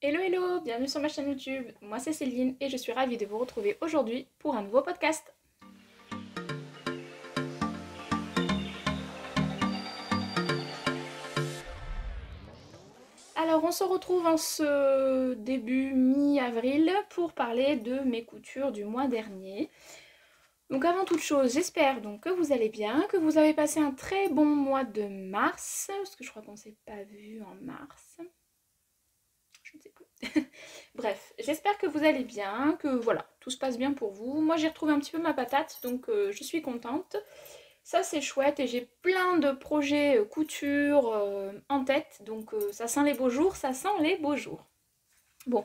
Hello hello, bienvenue sur ma chaîne YouTube, moi c'est Céline et je suis ravie de vous retrouver aujourd'hui pour un nouveau podcast. Alors on se retrouve en ce début mi-avril pour parler de mes coutures du mois dernier. Donc avant toute chose, j'espère donc que vous allez bien, que vous avez passé un très bon mois de mars, parce que je crois qu'on ne s'est pas vu en mars. Je ne sais plus. Bref, j'espère que vous allez bien, que voilà, tout se passe bien pour vous. Moi j'ai retrouvé un petit peu ma patate, donc je suis contente. Ça c'est chouette et j'ai plein de projets couture en tête, donc ça sent les beaux jours, ça sent les beaux jours. Bon,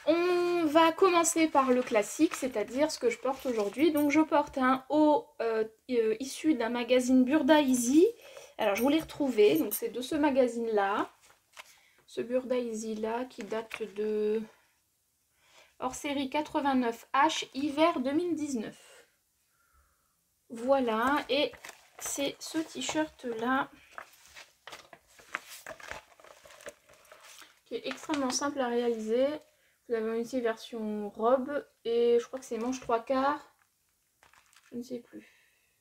on va commencer par le classique, c'est-à-dire ce que je porte aujourd'hui. Donc je porte un haut issu d'un magazine Burda Easy. Alors je vous l'ai retrouvé, donc c'est de ce magazine-là. Ce Burda Easy là qui date de hors série 89H hiver 2019. Voilà, et c'est ce t-shirt là qui est extrêmement simple à réaliser. Vous avez aussi version robe et je crois que c'est manche 3/4. Je ne sais plus.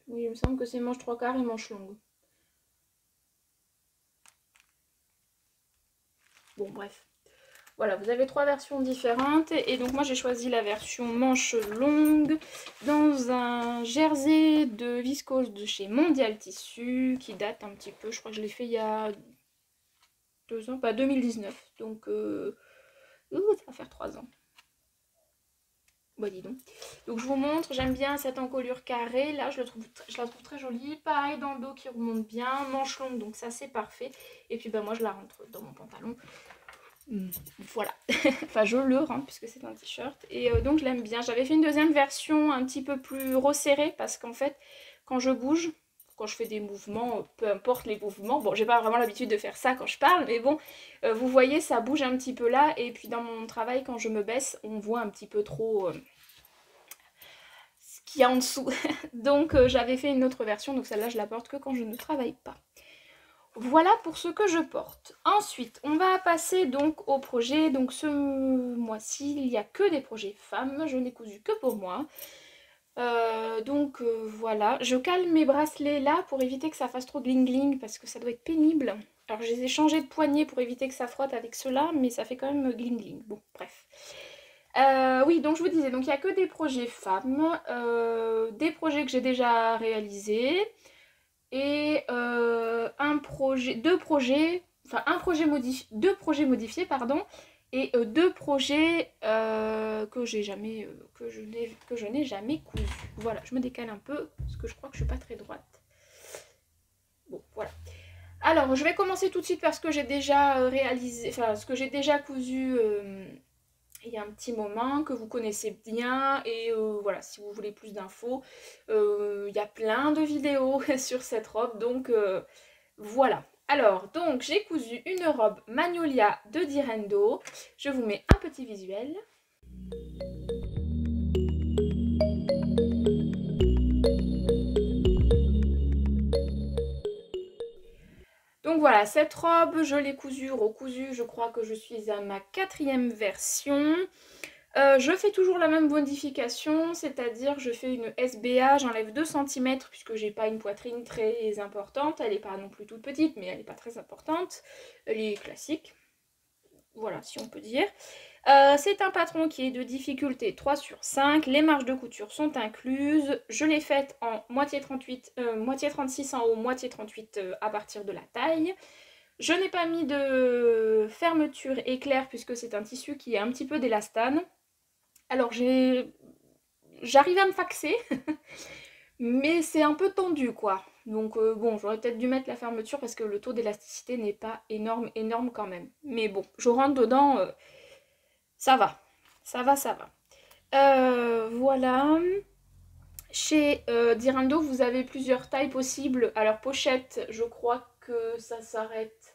Oui, il me semble que c'est manche 3/4 et manche longue. Bon, bref. Voilà, vous avez trois versions différentes et donc moi j'ai choisi la version manche longue dans un jersey de viscose de chez Mondial Tissu qui date un petit peu, je crois que je l'ai fait il y a 2 ans, pas 2019, donc ça va faire 3 ans. Bah dis donc. Donc je vous montre, j'aime bien cette encolure carrée, là je la trouve très jolie. Pareil dans le dos qui remonte bien, manche longue, donc ça c'est parfait. Et puis bah moi je la rentre dans mon pantalon. Voilà, enfin je le rends puisque c'est un t-shirt et donc je l'aime bien. J'avais fait une deuxième version un petit peu plus resserrée parce qu'en fait quand je bouge, quand je fais des mouvements, peu importe les mouvements, bon j'ai pas vraiment l'habitude de faire ça quand je parle mais bon vous voyez ça bouge un petit peu là et puis dans mon travail quand je me baisse on voit un petit peu trop ce qu'il y a en dessous. Donc j'avais fait une autre version, donc celle-là je la porte que quand je ne travaille pas. Voilà pour ce que je porte. Ensuite, on va passer donc au projet. Donc ce mois-ci, il n'y a que des projets femmes. Je n'ai cousu que pour moi. Voilà. Je cale mes bracelets là pour éviter que ça fasse trop gling gling parce que ça doit être pénible. Alors je les ai changés de poignée pour éviter que ça frotte avec ceux-là, mais ça fait quand même gling gling. Bon, bref. Oui, donc je vous disais, donc il n'y a que des projets femmes, des projets que j'ai déjà réalisés et deux projets modifiés, pardon, et deux projets que je n'ai jamais cousu. Voilà, je me décale un peu parce que je crois que je suis pas très droite. Bon, voilà. Alors, je vais commencer tout de suite par ce que j'ai déjà réalisé, enfin ce que j'ai déjà cousu il y a un petit moment, que vous connaissez bien, et voilà, si vous voulez plus d'infos, il y a plein de vidéos sur cette robe, donc voilà. Alors, donc j'ai cousu une robe Magnolia de Direndo, je vous mets un petit visuel. Donc voilà, cette robe, je l'ai cousue, recousue, je crois que je suis à ma 4e version. Je fais toujours la même modification, c'est-à-dire je fais une SBA, j'enlève 2 cm puisque j'ai pas une poitrine très importante, elle n'est pas non plus toute petite mais elle n'est pas très importante, elle est classique, voilà si on peut dire. C'est un patron qui est de difficulté 3/5, les marges de couture sont incluses, je l'ai faite en moitié 38, moitié 36 en haut, moitié 38 à partir de la taille. Je n'ai pas mis de fermeture éclair puisque c'est un tissu qui est un petit peu d'élastane. Alors j'arrive à me faxer, mais c'est un peu tendu quoi. Donc bon, j'aurais peut-être dû mettre la fermeture parce que le taux d'élasticité n'est pas énorme quand même. Mais bon, je rentre dedans, ça va, ça va, ça va. Voilà. Chez Dirando, vous avez plusieurs tailles possibles. Alors pochette, je crois que ça s'arrête...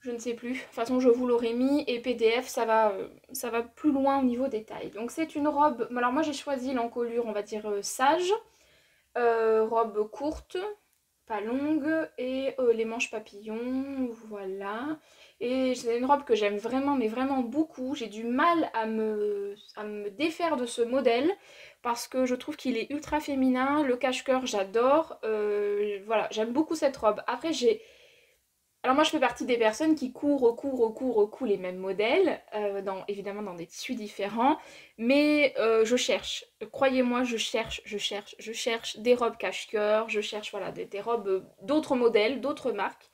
Je ne sais plus, de toute façon je vous l'aurais mis, et PDF ça va plus loin au niveau des tailles. Donc c'est une robe, alors moi j'ai choisi l'encolure on va dire sage, robe courte, pas longue et les manches papillons, voilà. Et c'est une robe que j'aime vraiment, mais vraiment beaucoup. J'ai du mal à me défaire de ce modèle parce que je trouve qu'il est ultra féminin. Le cache-cœur, j'adore. Voilà, j'aime beaucoup cette robe. Après, alors moi, je fais partie des personnes qui recourent les mêmes modèles, évidemment dans des tissus différents, mais je cherche. Croyez-moi, je cherche des robes cache-cœur, je cherche voilà, des robes d'autres modèles, d'autres marques.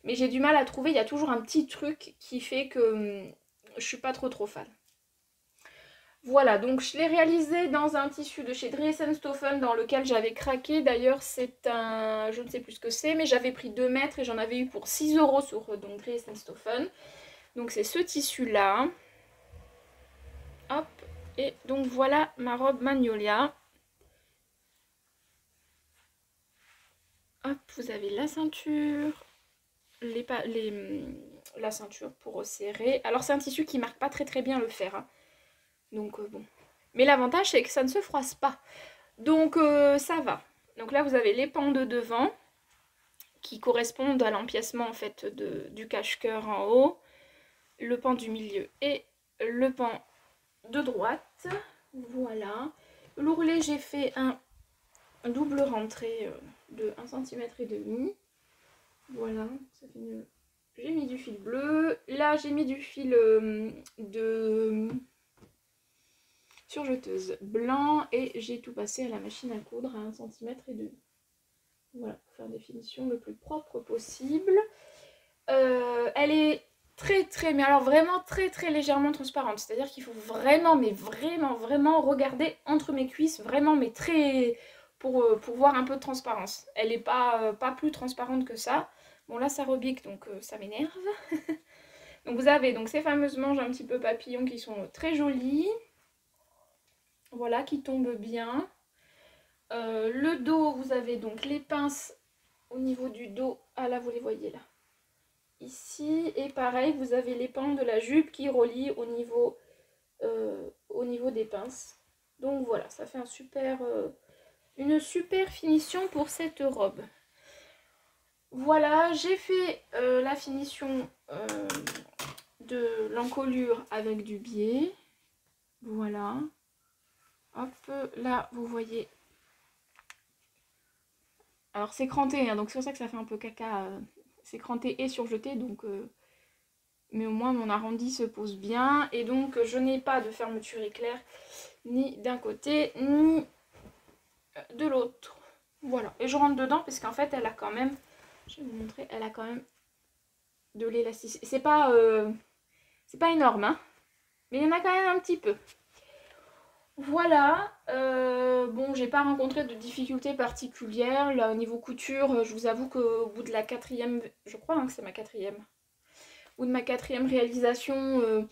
Mais j'ai du mal à trouver, il y a toujours un petit truc qui fait que je suis pas trop fan. Voilà, donc je l'ai réalisé dans un tissu de chez Dres & Stoffeln dans lequel j'avais craqué. D'ailleurs, c'est un... je ne sais plus ce que c'est, mais j'avais pris 2 mètres et j'en avais eu pour 6 € sur donc, Dres & Stoffeln. Donc c'est ce tissu-là. Hop, et donc voilà ma robe Magnolia. Hop, vous avez la ceinture, la ceinture pour resserrer. Alors c'est un tissu qui marque pas très bien le fer, hein. Donc bon. Mais l'avantage c'est que ça ne se froisse pas. Donc ça va. Donc là vous avez les pans de devant qui correspondent à l'empiècement en fait du cache-cœur en haut, le pan du milieu et le pan de droite. Voilà. L'ourlet, j'ai fait un double rentrée de 1,5 cm. Voilà, ça fait une... J'ai mis du fil bleu. Là, j'ai mis du fil de surjeteuse blanc et j'ai tout passé à la machine à coudre à 1,5 cm. Voilà, pour faire des finitions le plus propre possible. Elle est mais alors vraiment très légèrement transparente. C'est-à-dire qu'il faut vraiment, mais vraiment regarder entre mes cuisses, vraiment, mais très... pour voir un peu de transparence. Elle n'est pas plus transparente que ça. Bon là ça rebique donc ça m'énerve. Donc vous avez donc ces fameuses manches un petit peu papillons qui sont très jolies. Voilà, qui tombent bien. Le dos, vous avez donc les pinces au niveau du dos. Ah là, vous les voyez là. Ici, et pareil, vous avez les pans de la jupe qui relient au niveau des pinces. Donc voilà, ça fait une super finition pour cette robe. Voilà, j'ai fait la finition de l'encolure avec du biais. Voilà. Hop, là, vous voyez. Alors, c'est cranté, hein, donc c'est pour ça que ça fait un peu caca. C'est cranté et surjeté, donc... mais au moins, mon arrondi se pose bien. Et donc, je n'ai pas de fermeture éclair, ni d'un côté, ni de l'autre. Voilà. Et je rentre dedans, parce qu'en fait, elle a quand même... Je vais vous montrer, elle a quand même de l'élasticité. C'est pas énorme, hein, mais il y en a quand même un petit peu. Voilà, bon, j'ai pas rencontré de difficultés particulières. Là, au niveau couture, je vous avoue qu'au bout de la 4e, je crois hein, que c'est ma 4e, ou de ma 4e réalisation,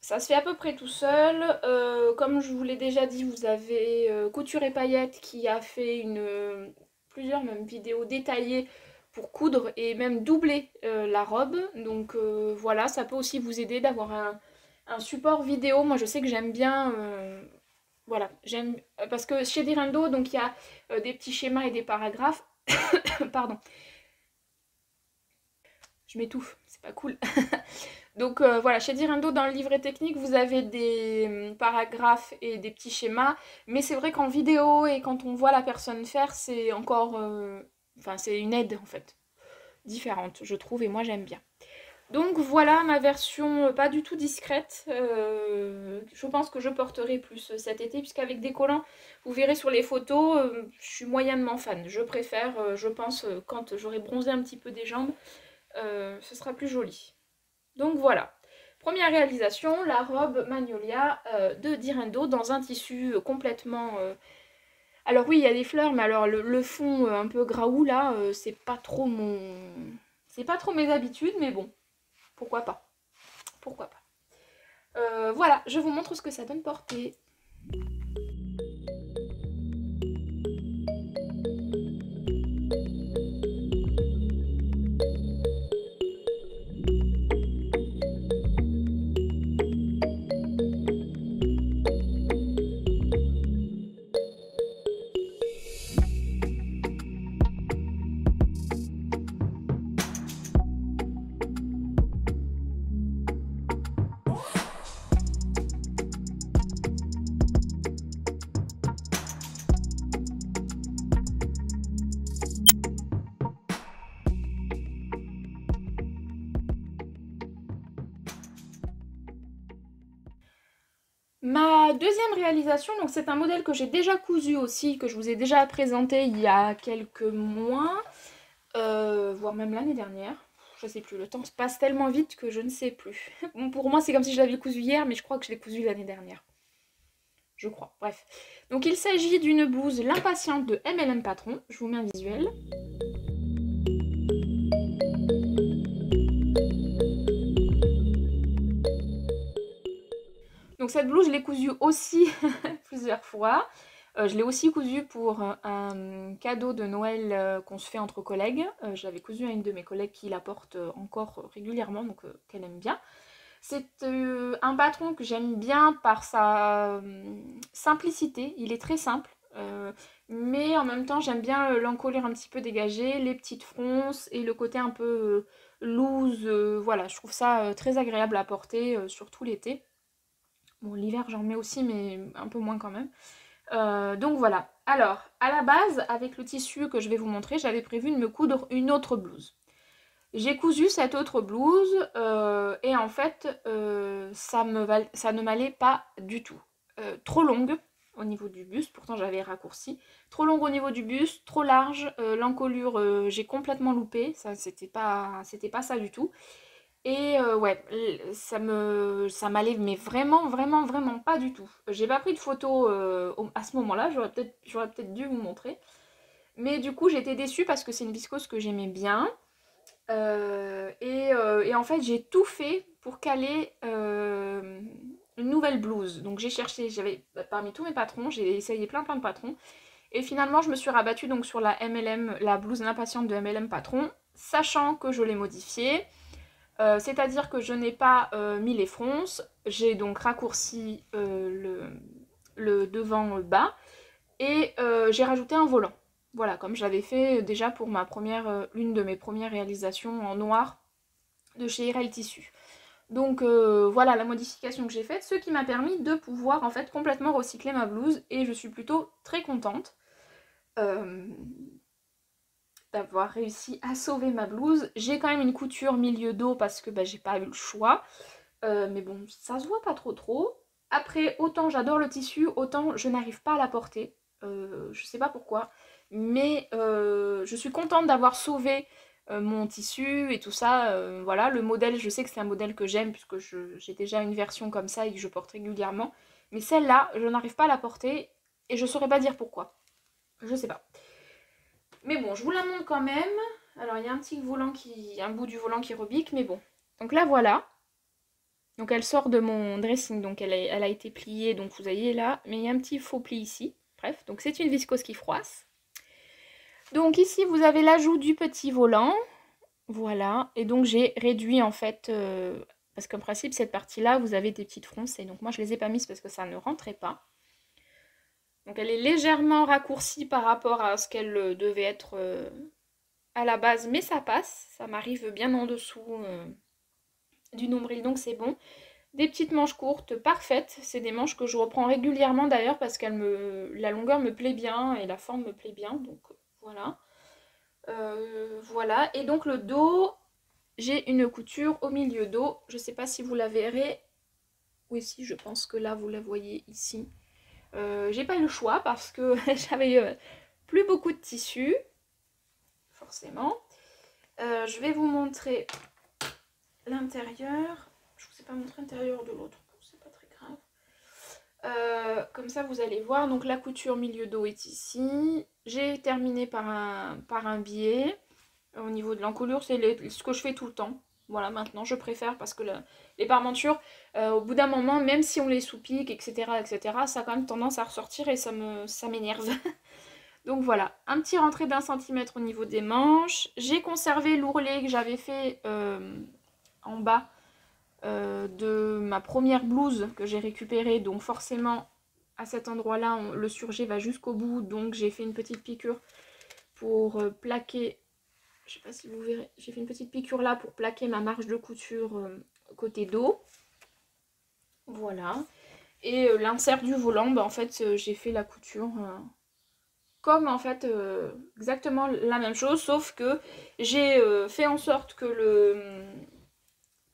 ça se fait à peu près tout seul. Comme je vous l'ai déjà dit, vous avez Couture et Paillettes qui a fait plusieurs même vidéos détaillées pour coudre et même doubler la robe. Donc voilà, ça peut aussi vous aider d'avoir un support vidéo. Moi je sais que j'aime bien... voilà, j'aime... Parce que chez Dirindo, donc il y a des petits schémas et des paragraphes. Pardon. Je m'étouffe, c'est pas cool. Donc voilà, chez Dirindo, dans le livret technique, vous avez des paragraphes et des petits schémas. Mais c'est vrai qu'en vidéo et quand on voit la personne faire, c'est encore... Enfin, c'est une aide en fait. Différente, je trouve, et moi j'aime bien. Donc voilà ma version pas du tout discrète. Je pense que je porterai plus cet été, puisqu'avec des collants, vous verrez sur les photos, je suis moyennement fan. Je préfère, je pense, quand j'aurai bronzé un petit peu des jambes, ce sera plus joli. Donc voilà. Première réalisation, la robe Magnolia de Dirindo dans un tissu complètement... Alors oui, il y a des fleurs, mais alors le fond un peu graou là, c'est pas trop c'est pas trop mes habitudes, mais bon, pourquoi pas. Pourquoi pas. Voilà, je vous montre ce que ça donne porter. Ma deuxième réalisation, donc c'est un modèle que j'ai déjà cousu aussi, que je vous ai déjà présenté il y a quelques mois, voire même l'année dernière. Je sais plus, le temps se passe tellement vite que je ne sais plus. Bon, pour moi, c'est comme si je l'avais cousu hier, mais je crois que je l'ai cousu l'année dernière. Je crois, bref. Donc il s'agit d'une blouse L'Impatiente de MLM Patron. Je vous mets un visuel. Donc cette blouse, je l'ai cousue aussi plusieurs fois. Je l'ai aussi cousue pour un cadeau de Noël qu'on se fait entre collègues. Je l'avais cousue à une de mes collègues qui la porte encore régulièrement, donc qu'elle aime bien. C'est un patron que j'aime bien par sa simplicité. Il est très simple, mais en même temps j'aime bien l'encolure un petit peu dégagée, les petites fronces et le côté un peu loose. Voilà, je trouve ça très agréable à porter, surtout l'été. Bon, l'hiver j'en mets aussi, mais un peu moins quand même. Donc voilà. Alors, à la base, avec le tissu que je vais vous montrer, j'avais prévu de me coudre une autre blouse. J'ai cousu cette autre blouse et en fait, ça ne m'allait pas du tout. Trop longue au niveau du buste, pourtant j'avais raccourci. Trop longue au niveau du buste, trop large. L'encolure, j'ai complètement loupé. Ça, c'était pas ça du tout. Et ouais, ça m'allait mais vraiment, vraiment, vraiment pas du tout. J'ai pas pris de photo à ce moment-là, j'aurais peut-être dû vous montrer. Mais du coup, j'étais déçue parce que c'est une viscose que j'aimais bien. Et en fait, j'ai tout fait pour caler une nouvelle blouse. Donc j'ai cherché, parmi tous mes patrons, j'ai essayé plein de patrons. Et finalement, je me suis rabattue donc sur la MLM, la blouse L'Impatiente de MLM Patron, sachant que je l'ai modifiée. C'est-à-dire que je n'ai pas mis les fronces, j'ai donc raccourci le devant bas et j'ai rajouté un volant. Voilà, comme je l'avais fait déjà pour l'une de mes premières réalisations en noir de chez Irel Tissu. Donc voilà la modification que j'ai faite, ce qui m'a permis de pouvoir en fait complètement recycler ma blouse et je suis plutôt très contente d'avoir réussi à sauver ma blouse. J'ai quand même une couture milieu dos parce que j'ai pas eu le choix. Mais bon, ça se voit pas trop. Après, autant j'adore le tissu, autant je n'arrive pas à la porter. Je sais pas pourquoi. Mais je suis contente d'avoir sauvé mon tissu et tout ça. Voilà, le modèle, je sais que c'est un modèle que j'aime puisque j'ai déjà une version comme ça et que je porte régulièrement. Mais celle-là, je n'arrive pas à la porter et je saurais pas dire pourquoi. Je sais pas. Mais bon, je vous la montre quand même. Alors, il y a un bout du volant qui rebique, mais bon. Donc là, voilà. Donc elle sort de mon dressing, donc elle a été pliée, donc vous voyez là, mais il y a un petit faux pli ici. Bref, donc c'est une viscose qui froisse. Donc ici, vous avez l'ajout du petit volant. Voilà, et donc j'ai réduit en fait, parce qu'en principe, cette partie-là, vous avez des petites fronces, et donc moi je les ai pas mises parce que ça ne rentrait pas. Donc elle est légèrement raccourcie par rapport à ce qu'elle devait être à la base, mais ça passe. Ça m'arrive bien en dessous du nombril, donc c'est bon. Des petites manches courtes, parfaites. C'est des manches que je reprends régulièrement d'ailleurs parce que la longueur me plaît bien et la forme me plaît bien. Donc voilà. Voilà. Et donc le dos, j'ai une couture au milieu dos. Je ne sais pas si vous la verrez. Oui, si, je pense que là vous la voyez ici. J'ai pas eu le choix parce que j'avais plus beaucoup de tissu, forcément. Je vais vous montrer l'intérieur. Je vous ai pas montré l'intérieur de l'autre, c'est pas très grave. Comme ça vous allez voir, donc la couture milieu dos est ici. J'ai terminé par un biais. Au niveau de l'encolure, c'est ce que je fais tout le temps. Voilà, maintenant je préfère parce que les parmentures, au bout d'un moment, même si on les sous-pique, etc., ça a quand même tendance à ressortir et ça m'énerve. Donc voilà, un petit rentré d'1 centimètre au niveau des manches. J'ai conservé l'ourlet que j'avais fait en bas de ma première blouse que j'ai récupérée. Donc forcément, à cet endroit-là, le surjet va jusqu'au bout. Donc j'ai fait une petite piqûre pour plaquer... Je sais pas si vous verrez, j'ai fait une petite piqûre là pour plaquer ma marge de couture côté dos. Voilà. Et l'insert du volant, en fait, j'ai fait la couture comme en fait exactement la même chose, sauf que j'ai fait en sorte que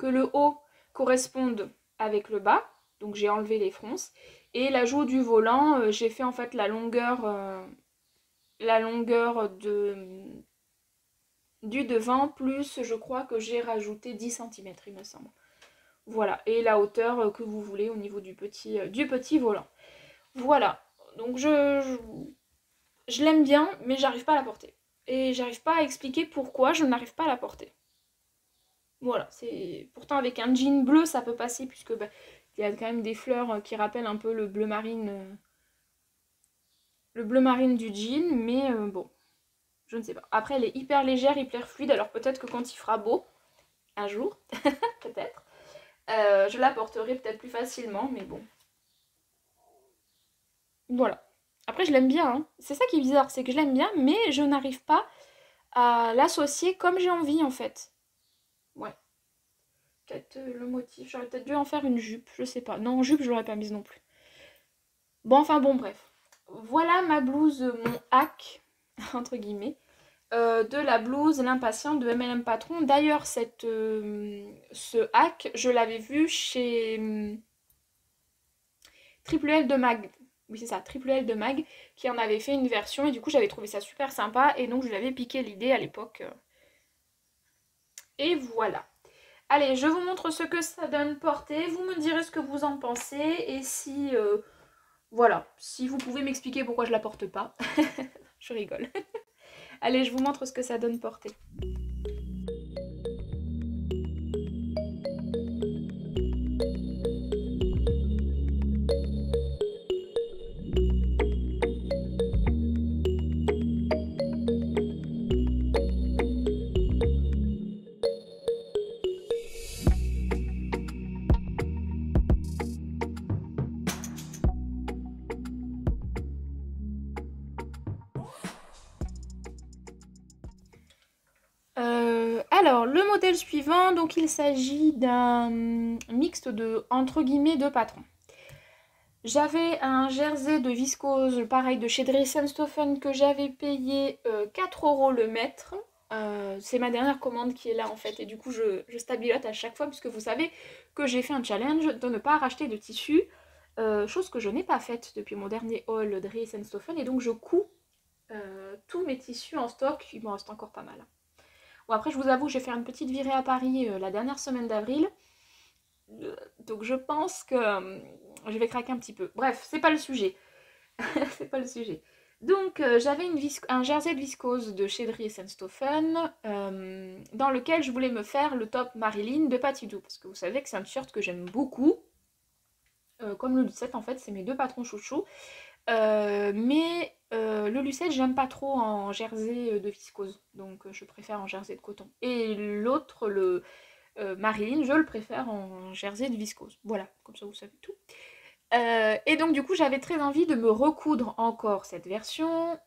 le haut corresponde avec le bas. Donc j'ai enlevé les fronces. Et l'ajout du volant, j'ai fait en fait la longueur du devant, plus je crois que j'ai rajouté 10 centimètres il me semble. Voilà, et la hauteur que vous voulez au niveau du petit volant. Voilà, donc je l'aime bien, mais j'arrive pas à la porter. Et j'arrive pas à expliquer pourquoi je n'arrive pas à la porter. Voilà, c'est pourtant avec un jean bleu ça peut passer puisque bah, il y a quand même des fleurs qui rappellent un peu le bleu marine du jean, mais bon, je ne sais pas. Après elle est hyper légère, hyper fluide, alors peut-être que quand il fera beau, un jour, peut-être, je la porterai peut-être plus facilement, mais bon. Voilà. Après je l'aime bien, hein. C'est ça qui est bizarre, c'est que je l'aime bien, mais je n'arrive pas à l'associer comme j'ai envie en fait. Ouais. Peut-être le motif, j'aurais peut-être dû en faire une jupe, je sais pas. Non, en jupe je l'aurais pas mise non plus. Bon, enfin bon, bref. Voilà ma blouse, mon hack, entre guillemets, de la blouse L'Impatient de MLM Patron. D'ailleurs, ce hack, je l'avais vu chez Triple L de Mag. Oui, c'est ça, Triple L de Mag, qui en avait fait une version, et du coup, j'avais trouvé ça super sympa, et donc je lui avais piqué l'idée à l'époque. Et voilà. Allez, je vous montre ce que ça donne porté. Vous me direz ce que vous en pensez, et si... voilà, si vous pouvez m'expliquer pourquoi je la porte pas. Je rigole. Allez, je vous montre ce que ça donne porté. Alors, le modèle suivant, donc il s'agit d'un mixte de, entre guillemets, de patrons. J'avais un jersey de viscose, pareil, de chez Dries & Stoffen, que j'avais payé 4 € le mètre. C'est ma dernière commande qui est là en fait, et du coup je stabilote à chaque fois, puisque vous savez que j'ai fait un challenge de ne pas racheter de tissu, chose que je n'ai pas faite depuis mon dernier haul Dries & Stoffen, et donc je couds tous mes tissus en stock, il m'en reste encore pas mal. Bon, après, je vous avoue, j'ai fait une petite virée à Paris la dernière semaine d'avril. Donc je pense que je vais craquer un petit peu. Bref, c'est pas le sujet. C'est pas le sujet. Donc j'avais un jersey de viscose de chez Dries & Stoffen dans lequel je voulais me faire le top Marilyn de Patidou. Parce que vous savez que c'est un t-shirt que j'aime beaucoup. Comme le Lucette, en fait, c'est mes deux patrons chouchous. Mais le Lucette, j'aime pas trop en jersey de viscose. Donc je préfère en jersey de coton. Et l'autre, le Marilyn, je le préfère en jersey de viscose. Voilà, comme ça vous savez tout. Et donc du coup, j'avais très envie de me recoudre encore cette version.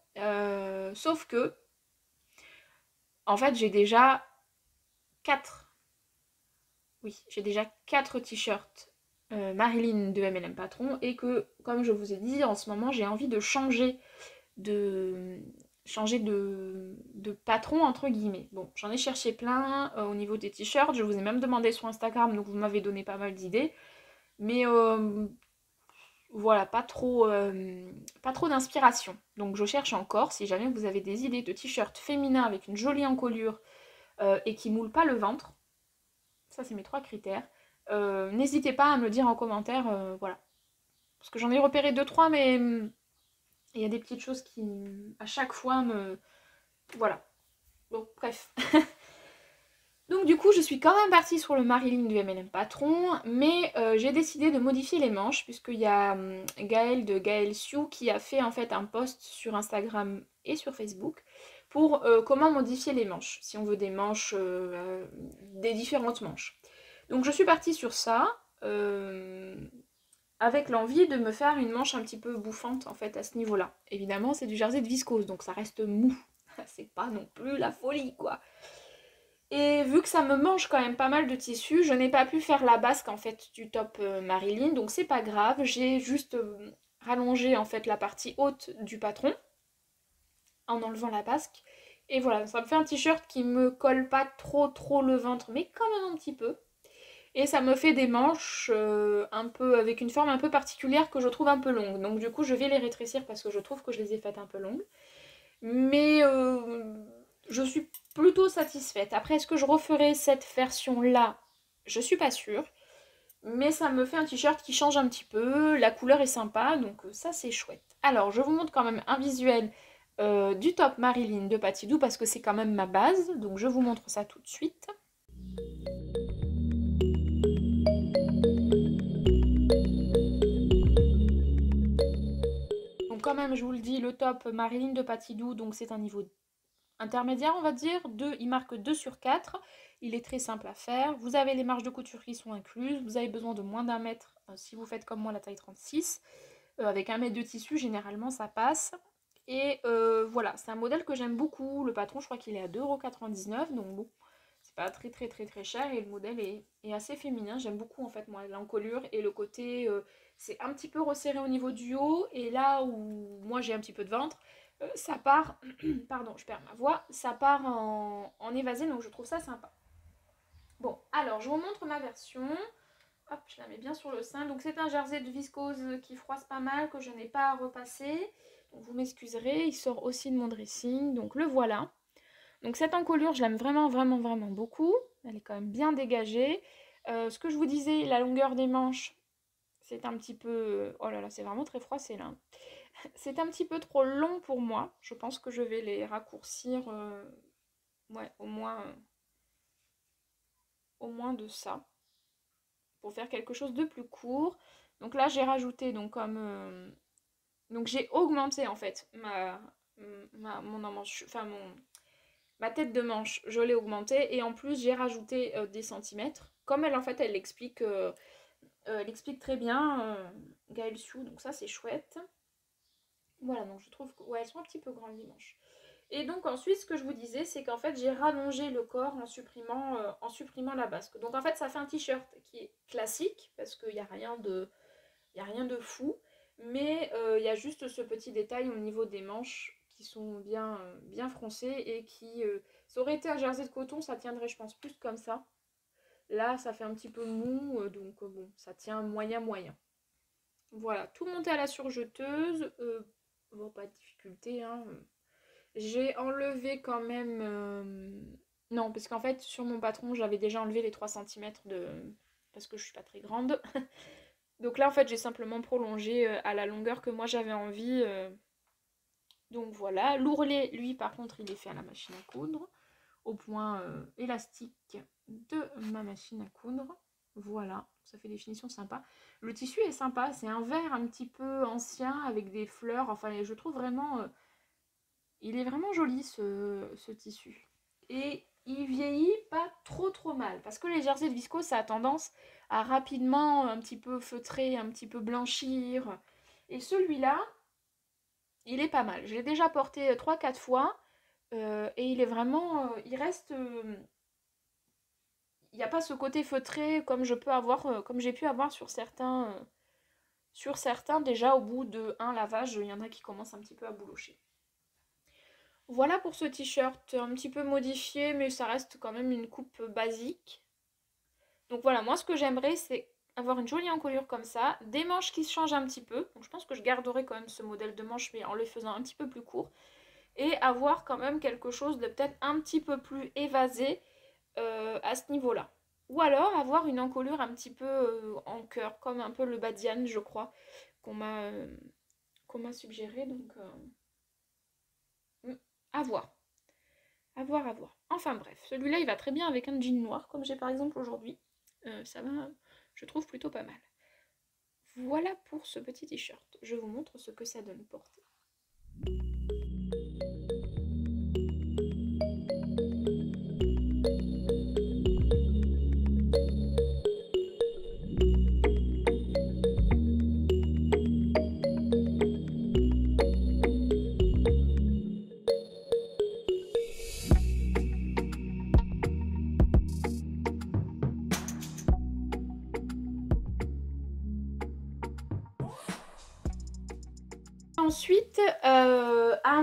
Sauf que, en fait, j'ai déjà 4. Oui, j'ai déjà 4 t-shirts Marilyn de MLM Patron, et que, comme je vous ai dit, en ce moment j'ai envie de changer de patron entre guillemets. Bon, j'en ai cherché plein au niveau des t-shirts, je vous ai même demandé sur Instagram, donc vous m'avez donné pas mal d'idées, mais voilà, pas trop d'inspiration. Donc je cherche encore, si jamais vous avez des idées de t-shirts féminins avec une jolie encolure et qui moulent pas le ventre, ça c'est mes 3 critères. N'hésitez pas à me le dire en commentaire, voilà. Parce que j'en ai repéré 2-3, mais il y a des petites choses qui, à chaque fois, me... Voilà. Bon, bref. Donc du coup, je suis quand même partie sur le Marilyn du MLM Patron, mais j'ai décidé de modifier les manches, puisqu'il y a Gaëlle de Gaëlle Sioux qui a fait en fait un post sur Instagram et sur Facebook pour comment modifier les manches, si on veut des manches, des différentes manches. Donc je suis partie sur ça, avec l'envie de me faire une manche un petit peu bouffante en fait à ce niveau-là. Évidemment, c'est du jersey de viscose, donc ça reste mou. C'est pas non plus la folie, quoi. Et vu que ça me mange quand même pas mal de tissu, je n'ai pas pu faire la basque en fait du top Marilyn, donc c'est pas grave. J'ai juste rallongé en fait la partie haute du patron en enlevant la basque. Et voilà, ça me fait un t-shirt qui me colle pas trop le ventre, mais quand même un petit peu. Et ça me fait des manches un peu avec une forme un peu particulière que je trouve un peu longue. Donc du coup je vais les rétrécir parce que je trouve que je les ai faites un peu longues. Mais je suis plutôt satisfaite. Après, est-ce que je referai cette version-là? Je suis pas sûre. Mais ça me fait un t-shirt qui change un petit peu. La couleur est sympa, donc ça c'est chouette. Alors, je vous montre quand même un visuel du top Marilyn de Patidou parce que c'est quand même ma base. Donc je vous montre ça tout de suite. Donc quand même, je vous le dis, le top Marilyn de Patidou, donc c'est un niveau intermédiaire, on va dire. Il marque 2 sur 4. Il est très simple à faire. Vous avez les marges de couture qui sont incluses. Vous avez besoin de moins d'1 mètre si vous faites comme moi la taille 36. Avec 1 mètre de tissu, généralement, ça passe. Et voilà, c'est un modèle que j'aime beaucoup. Le patron, je crois qu'il est à 2,99 €. Donc bon, c'est pas très très très très cher. Et le modèle est assez féminin. J'aime beaucoup en fait, moi, l'encolure. Et le côté, c'est un petit peu resserré au niveau du haut. Et là où moi j'ai un petit peu de ventre, ça part, pardon, je perds ma voix, ça part en évasé, donc je trouve ça sympa. Bon, alors je vous montre ma version. Hop, je la mets bien sur le sein. Donc c'est un jersey de viscose qui froisse pas mal, que je n'ai pas à repasser. Donc vous m'excuserez, il sort aussi de mon dressing, donc le voilà. Donc cette encolure, je l'aime vraiment, vraiment, vraiment beaucoup. Elle est quand même bien dégagée. Ce que je vous disais, la longueur des manches, c'est un petit peu... Oh là là, c'est vraiment très froissé là. C'est un petit peu trop long pour moi. Je pense que je vais les raccourcir ouais, au moins de ça. Pour faire quelque chose de plus court. Donc là, j'ai rajouté, donc comme... donc j'ai augmenté en fait ma tête de manche. Je l'ai augmentée et en plus, j'ai rajouté des centimètres. Comme elle, en fait, elle explique très bien, Gaëlle Sioux. Donc ça, c'est chouette. Voilà, donc je trouve que... Ouais, elles sont un petit peu grandes les manches. Et donc ensuite, ce que je vous disais, c'est qu'en fait, j'ai rallongé le corps en supprimant la basque. Donc en fait, ça fait un t-shirt qui est classique, parce qu'il n'y a rien de fou. Mais il y a juste ce petit détail au niveau des manches qui sont bien froncées et qui... ça aurait été un jersey de coton, ça tiendrait, je pense, plus comme ça. Là, ça fait un petit peu mou, donc bon, ça tient moyen. Voilà, tout monté à la surjeteuse. Bon, pas de difficulté, hein. J'ai enlevé quand même... Non, parce qu'en fait, sur mon patron, j'avais déjà enlevé les 3 centimètres de... parce que je suis pas très grande. Donc là, en fait, j'ai simplement prolongé à la longueur que moi j'avais envie. Donc voilà. L'ourlet, lui, par contre, il est fait à la machine à coudre. Au point élastique de ma machine à coudre. Voilà, ça fait des finitions sympas. Le tissu est sympa, c'est un vert un petit peu ancien avec des fleurs. Enfin, je trouve vraiment... il est vraiment joli ce tissu. Et il vieillit pas trop mal. Parce que les jerseys de viscose, ça a tendance à rapidement un petit peu feutrer, un petit peu blanchir. Et celui-là, il est pas mal. Je l'ai déjà porté 3-4 fois. Et il est vraiment... il reste... il n'y a pas ce côté feutré comme je peux avoir, comme j'ai pu avoir sur certains déjà au bout de un lavage, il y en a qui commencent un petit peu à boulocher. Voilà pour ce t-shirt, un petit peu modifié, mais ça reste quand même une coupe basique. Donc voilà, moi ce que j'aimerais, c'est avoir une jolie encolure comme ça, des manches qui se changent un petit peu. Donc je pense que je garderai quand même ce modèle de manche, mais en les faisant un petit peu plus court. Et avoir quand même quelque chose de peut-être un petit peu plus évasé à ce niveau-là. Ou alors avoir une encolure un petit peu en cœur, comme un peu le badiane, je crois, qu'on m'a suggéré. Donc, à voir. À voir, à voir. Enfin bref, celui-là, il va très bien avec un jean noir, comme j'ai par exemple aujourd'hui. Ça va, je trouve, plutôt pas mal. Voilà pour ce petit t-shirt. Je vous montre ce que ça donne porté. Ensuite, à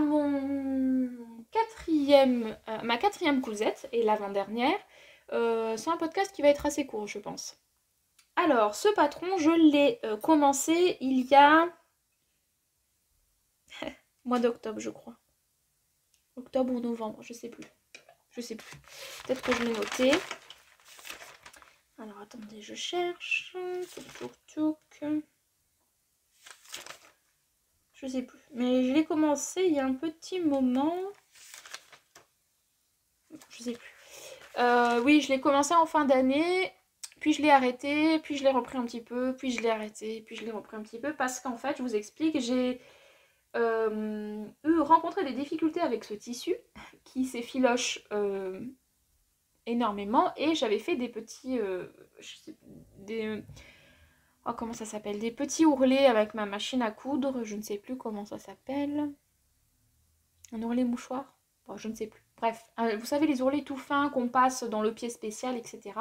ma quatrième cousette et l'avant-dernière, C'est un podcast qui va être assez court, je pense. Alors, ce patron, je l'ai commencé il y a... mois d'octobre, je crois. Octobre ou novembre, je sais plus. Je sais plus. Peut-être que je l'ai noté. Alors, attendez, je cherche. Je sais plus. Mais je l'ai commencé il y a un petit moment. Je sais plus. Oui, je l'ai commencé en fin d'année. Puis je l'ai arrêté. Puis je l'ai repris un petit peu. Puis je l'ai arrêté. Puis je l'ai repris un petit peu. Parce qu'en fait, je vous explique, j'ai rencontré des difficultés avec ce tissu qui s'effiloche énormément. Et j'avais fait des petits... oh, comment ça s'appelle? Des petits ourlets avec ma machine à coudre. Je ne sais plus comment ça s'appelle. Un ourlet mouchoir? Bon, je ne sais plus. Bref, vous savez, les ourlets tout fins qu'on passe dans le pied spécial, etc.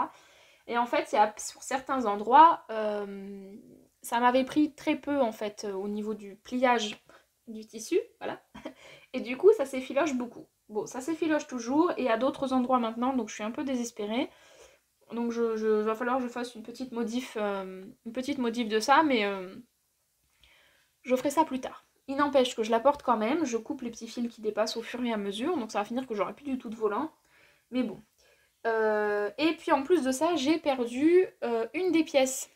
Et en fait, sur certains endroits, ça m'avait pris très peu, en fait, au niveau du pliage du tissu, voilà. Et du coup, ça s'effiloche beaucoup. Bon, ça s'effiloche toujours, et à d'autres endroits maintenant, donc je suis un peu désespérée. Donc, va falloir que je fasse une petite modif de ça, mais je ferai ça plus tard. Il n'empêche que je la porte quand même, je coupe les petits fils qui dépassent au fur et à mesure, donc ça va finir que j'aurai plus du tout de volant. Mais bon. Et puis en plus de ça, j'ai perdu une des pièces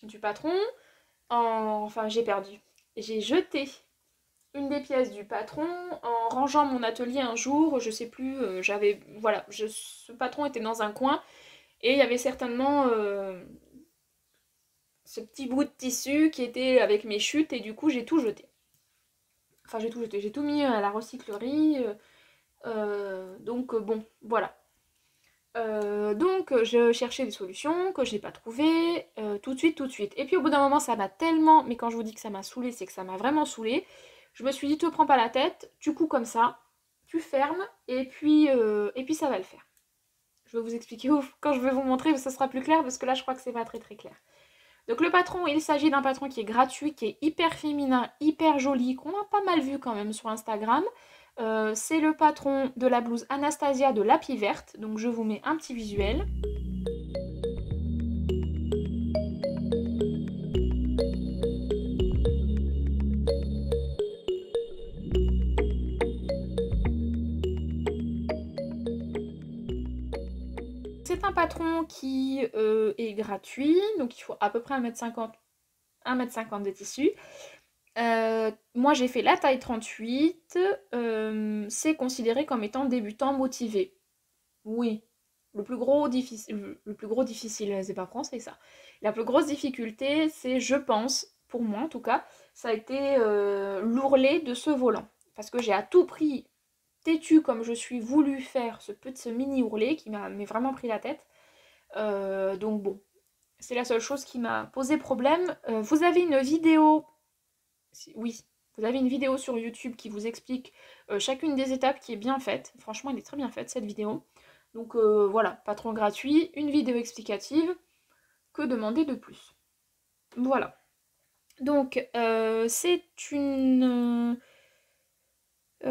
du patron. Enfin, j'ai jeté une des pièces du patron en rangeant mon atelier un jour, je sais plus, voilà, ce patron était dans un coin et il y avait certainement ce petit bout de tissu qui était avec mes chutes et du coup j'ai tout jeté. Enfin, j'ai tout jeté, j'ai tout mis à la recyclerie. Donc, bon, voilà. Donc, je cherchais des solutions que je n'ai pas trouvées tout de suite. Et puis, au bout d'un moment, ça m'a tellement... Mais quand je vous dis que ça m'a saoulée, c'est que ça m'a vraiment saoulée. Je me suis dit, te prends pas la tête, tu couds comme ça, tu fermes, et puis ça va le faire. Je vais vous expliquer quand je vais vous montrer, ça sera plus clair, parce que là, je crois que c'est pas très très clair. Donc le patron, il s'agit d'un patron qui est gratuit, qui est hyper féminin, hyper joli, qu'on a pas mal vu quand même sur Instagram. C'est le patron de la blouse Anastasia de Lapis Verte, donc je vous mets un petit visuel. C'est un patron qui est gratuit, donc il faut à peu près 1m50 de tissu. Moi j'ai fait la taille 38, c'est considéré comme étant débutant motivé. Oui, le plus gros difficile, c'est pas français ça. La plus grosse difficulté, c'est, je pense, pour moi en tout cas, ça a été l'ourlet de ce volant. Parce que j'ai à tout prix, têtu comme je suis, voulu faire ce mini ourlet qui m'a vraiment pris la tête. Donc bon, c'est la seule chose qui m'a posé problème. Vous avez une vidéo... Oui, vous avez une vidéo sur YouTube qui vous explique chacune des étapes qui est bien faite. Franchement, elle est très bien faite cette vidéo. Donc voilà, patron gratuit, une vidéo explicative. Que demander de plus? Voilà. Donc c'est une...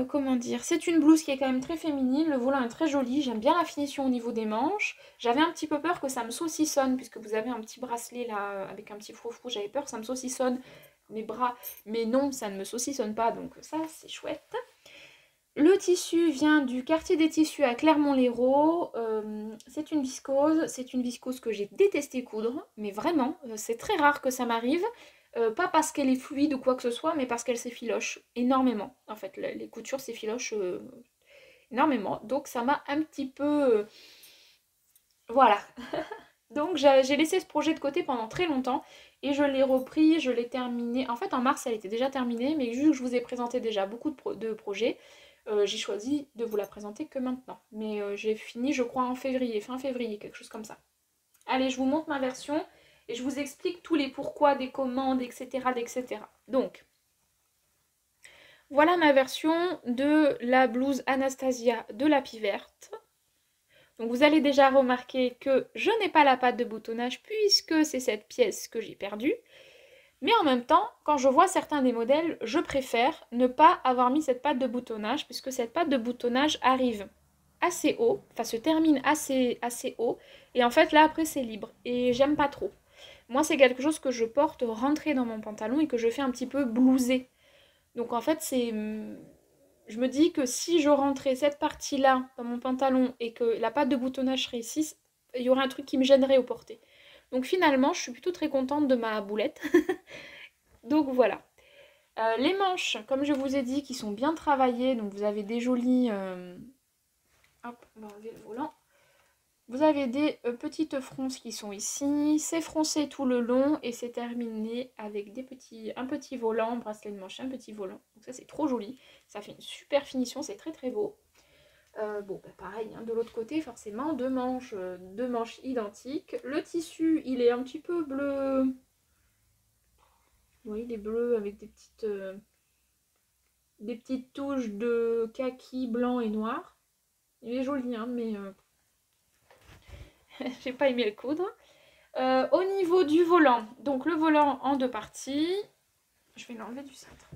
comment dire? C'est une blouse qui est quand même très féminine. Le volant est très joli. J'aime bien la finition au niveau des manches. J'avais un petit peu peur que ça me saucissonne, puisque vous avez un petit bracelet là avec un petit froufrou. J'avais peur que ça me saucissonne mes bras, mais non, ça ne me saucissonne pas, donc ça c'est chouette. Le tissu vient du quartier des tissus à Clermont-Lérault. C'est une viscose que j'ai détesté coudre, mais vraiment, c'est très rare que ça m'arrive. Pas parce qu'elle est fluide ou quoi que ce soit, mais parce qu'elle s'effiloche énormément. En fait, les coutures s'effilochent énormément, donc ça m'a un petit peu... Voilà. Donc j'ai laissé ce projet de côté pendant très longtemps et je l'ai repris, je l'ai terminé. En fait en mars elle était déjà terminée, mais vu que je vous ai présenté déjà beaucoup de projets, j'ai choisi de vous la présenter que maintenant. Mais j'ai fini je crois en février, fin février, quelque chose comme ça. Allez, je vous montre ma version et je vous explique tous les pourquoi des commandes, etc. Donc, voilà ma version de la blouse Anastasia de Lapis Verte. Donc vous allez déjà remarquer que je n'ai pas la patte de boutonnage puisque c'est cette pièce que j'ai perdue. Mais en même temps, quand je vois certains des modèles, je préfère ne pas avoir mis cette patte de boutonnage puisque cette patte de boutonnage arrive assez haut, enfin se termine assez haut, et en fait là après c'est libre, et j'aime pas trop. Moi c'est quelque chose que je porte rentré dans mon pantalon et que je fais un petit peu blouser. Donc en fait c'est... Je me dis que si je rentrais cette partie-là dans mon pantalon et que la patte de boutonnage serait ici, il y aurait un truc qui me gênerait au porté. Donc finalement je suis plutôt très contente de ma boulette. Donc voilà. Les manches, comme je vous ai dit, qui sont bien travaillées, donc vous avez des jolis... Hop, on va enlever le volant. Vous avez des petites fronces qui sont ici, c'est froncé tout le long et c'est terminé avec un petit volant, bracelet de manche, un petit volant. Donc ça c'est trop joli, ça fait une super finition, c'est très très beau. Bon, bah pareil, hein, de l'autre côté forcément, deux manches identiques. Le tissu, il est un petit peu bleu. Oui, il est bleu avec des petites touches de kaki, blanc et noir. Il est joli, hein, mais j'ai pas aimé le coudre. Au niveau du volant, donc le volant en deux parties. Je vais l'enlever du cintre.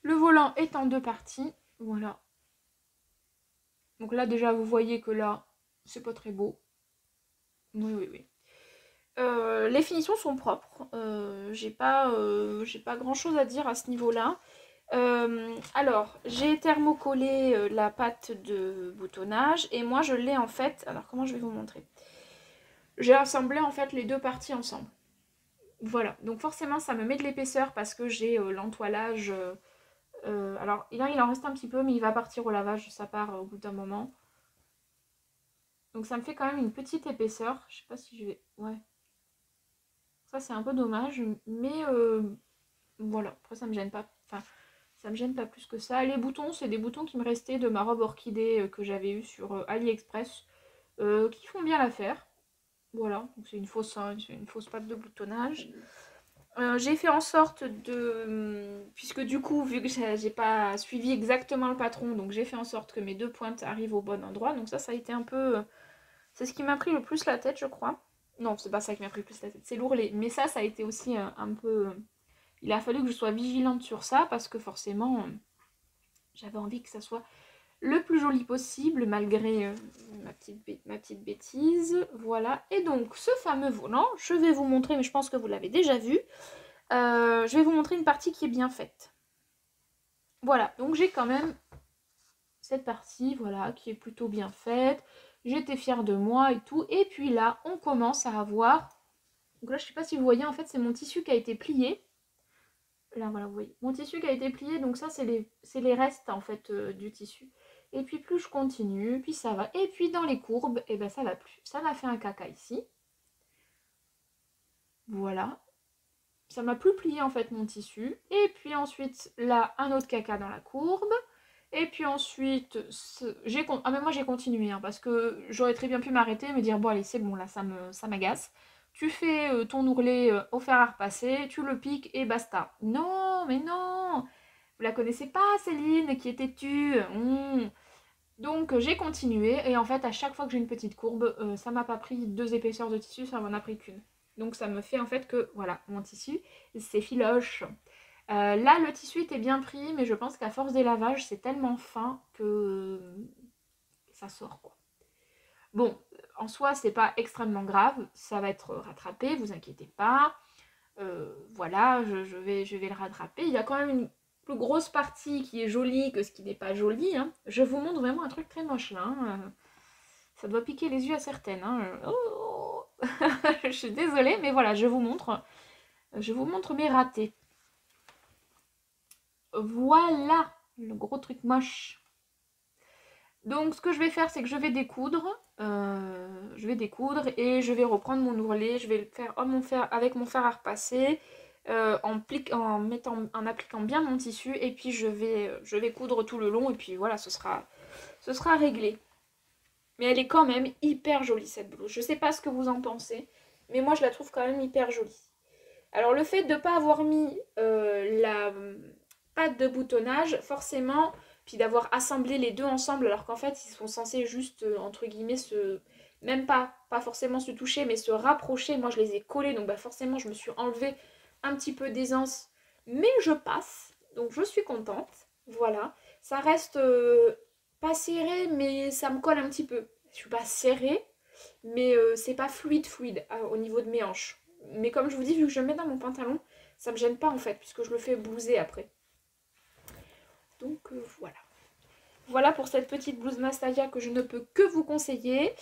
Le volant est en deux parties. Voilà. Donc là, déjà, vous voyez que là, c'est pas très beau. Oui, oui, oui. Les finitions sont propres. J'ai pas grand chose à dire à ce niveau-là. Alors, j'ai thermocollé la pâte de boutonnage et moi je l'ai en fait. Alors, comment je vais vous montrer? J'ai assemblé en fait les deux parties ensemble. Voilà, donc forcément ça me met de l'épaisseur parce que j'ai l'entoilage. Alors, il en reste un petit peu, mais il va partir au lavage, ça part au bout d'un moment. Donc ça me fait quand même une petite épaisseur. Je sais pas si je vais... Ouais. Ça c'est un peu dommage, mais voilà, après ça me gêne pas. Enfin, ça me gêne pas plus que ça. Les boutons, c'est des boutons qui me restaient de ma robe orchidée que j'avais eue sur AliExpress, qui font bien l'affaire. Voilà, donc c'est une fausse pâte de boutonnage. J'ai fait en sorte de... Puisque du coup, vu que j'ai pas suivi exactement le patron, donc j'ai fait en sorte que mes deux pointes arrivent au bon endroit. Donc ça a été un peu... C'est ce qui m'a pris le plus la tête, je crois. Non, c'est pas ça qui m'a pris le plus la tête, c'est l'ourlet. Mais ça a été aussi un peu... Il a fallu que je sois vigilante sur ça parce que forcément, j'avais envie que ça soit le plus joli possible malgré ma petite bêtise. Voilà. Et donc, ce fameux volant, je vais vous montrer, mais je pense que vous l'avez déjà vu. Je vais vous montrer une partie qui est bien faite. Voilà, donc j'ai quand même cette partie, voilà, qui est plutôt bien faite. J'étais fière de moi et tout. Et puis là, on commence à avoir... Donc là, je sais pas si vous voyez, en fait, c'est mon tissu qui a été plié. Là, voilà, vous voyez. Mon tissu qui a été plié, donc ça, c'est les restes, en fait, du tissu. Et puis, plus je continue, puis ça va. Et puis, dans les courbes, et ben ça va plus. Ça m'a fait un caca ici. Voilà. Ça m'a plus plié, en fait, mon tissu. Et puis ensuite, là, un autre caca dans la courbe. Et puis ensuite, ah mais moi j'ai continué, hein, parce que j'aurais très bien pu m'arrêter et me dire, bon allez, c'est bon, là, ça m'agace. Tu fais ton ourlet au fer à repasser, tu le piques et basta. Non, mais non! Vous la connaissez pas, Céline, qui est têtue. Donc j'ai continué, et en fait, à chaque fois que j'ai une petite courbe, ça m'a pas pris deux épaisseurs de tissu, ça m'en a pris qu'une. Donc ça me fait en fait que, voilà, mon tissu, c'est filoche. Là, le tissu était bien pris, mais je pense qu'à force des lavages, c'est tellement fin que ça sort, quoi. Bon, en soi, c'est pas extrêmement grave, ça va être rattrapé, vous inquiétez pas. Voilà, je vais le rattraper. Il y a quand même une plus grosse partie qui est jolie que ce qui n'est pas joli, hein. Je vous montre vraiment un truc très moche là, hein. Ça doit piquer les yeux à certaines, hein. Oh je suis désolée, mais voilà, je vous montre mes ratés. Voilà le gros truc moche. Donc ce que je vais faire, c'est que je vais découdre. Et je vais reprendre mon ourlet. Je vais le faire avec mon fer à repasser, en appliquant bien mon tissu. Et puis je vais coudre tout le long. Et puis voilà, ce sera réglé. Mais elle est quand même hyper jolie cette blouse. Je sais pas ce que vous en pensez, mais moi je la trouve quand même hyper jolie. Alors le fait de ne pas avoir mis la pâte de boutonnage, forcément, puis d'avoir assemblé les deux ensemble, alors qu'en fait ils sont censés juste, entre guillemets, même pas forcément se toucher, mais se rapprocher. Moi je les ai collés, donc bah forcément je me suis enlevé un petit peu d'aisance, mais je passe, donc je suis contente. Voilà. Ça reste pas serré, mais ça me colle un petit peu. Je suis pas serrée, mais c'est pas fluide au niveau de mes hanches. Mais comme je vous dis, vu que je le mets dans mon pantalon, ça me gêne pas en fait, puisque je le fais blouser après. Donc voilà. Voilà pour cette petite blouse Nastasia que je ne peux que vous conseiller.